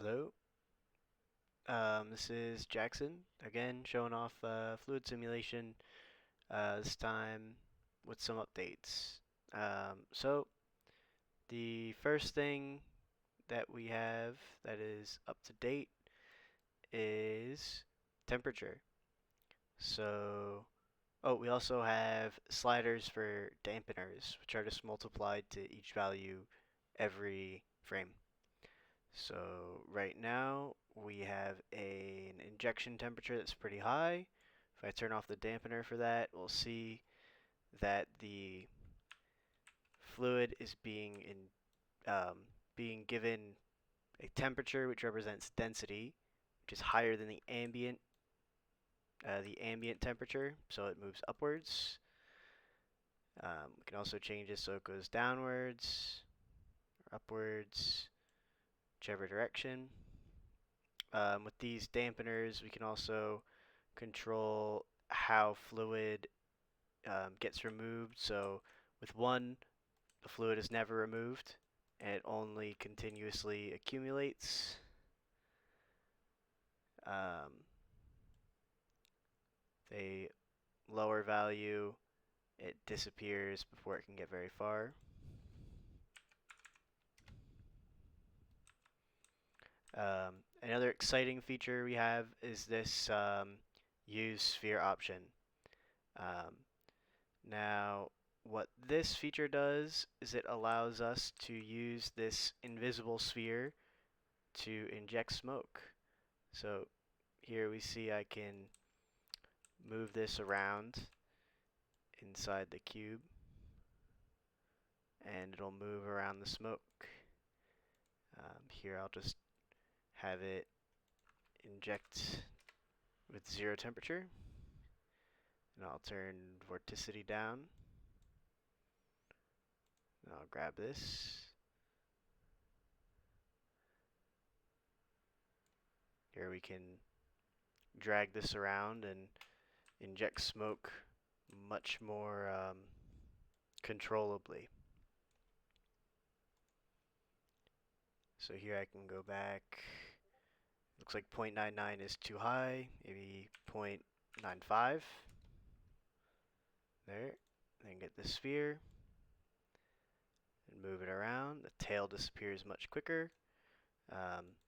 Hello, this is Jackson again, showing off fluid simulation. This time with some updates. So the first thing that we have that is up to date is temperature. So, oh, we also have sliders for dampeners, which are just multiplied to each value every frame. So right now we have an injection temperature that's pretty high. If I turn off the dampener for that, we'll see that the fluid is being given a temperature which represents density, which is higher than the ambient temperature, so it moves upwards. We can also change this so it goes downwards or upwards, whichever direction. With these dampeners, we can also control how fluid gets removed. So with one, the fluid is never removed and it only continuously accumulates. The lower value, it disappears before it can get very far. Another exciting feature we have is this use sphere option. Um, Now, what this feature does is it allows us to use this invisible sphere to inject smoke. So here we see I can move this around inside the cube and it'll move around the smoke. Here I'll just have it inject with 0 temperature, and I'll turn vorticity down, and I'll grab this. Here we can drag this around and inject smoke much more controllably. So here I can go back. Looks like 0.99 is too high, maybe 0.95. There. Then get the sphere and move it around. The tail disappears much quicker.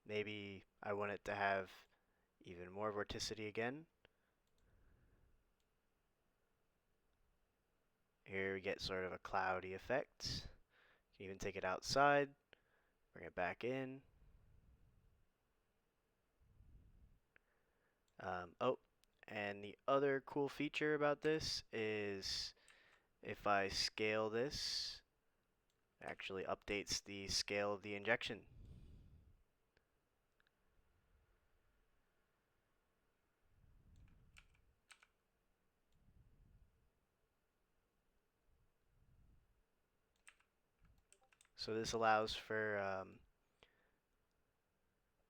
Maybe I want it to have even more vorticity again. Here we get sort of a cloudy effect. You can even take it outside, bring it back in. Oh, and the other cool feature about this is if I scale this, it actually updates the scale of the injection. So this allows for a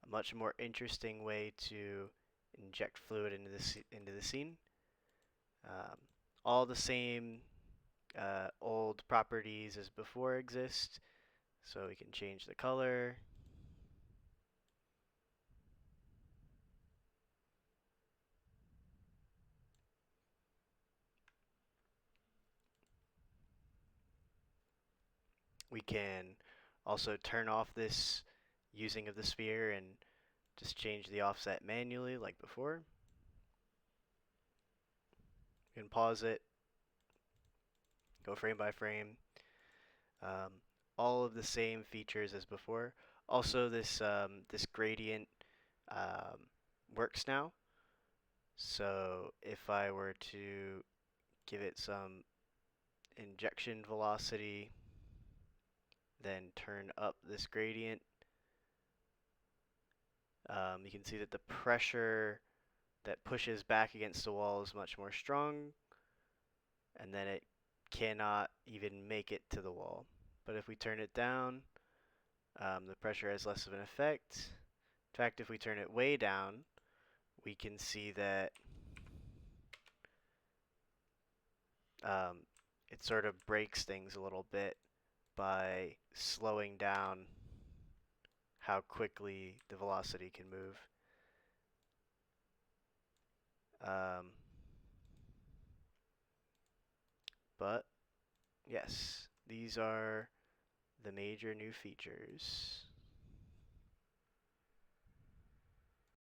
much more interesting way to inject fluid into the scene. Um, all the same old properties as before exist. So we can change the color. We can also turn off this using of the sphere and just change the offset manually like before. You can pause it, go frame by frame. Um, all of the same features as before. Also, this gradient um, works now. So if I were to give it some injection velocity, then turn up this gradient, you can see that the pressure that pushes back against the wall is much more strong, and then it cannot even make it to the wall. But if we turn it down, the pressure has less of an effect. In fact, if we turn it way down, we can see that um, it sort of breaks things a little bit by slowing down how quickly the velocity can move. Um, but yes, these are the major new features.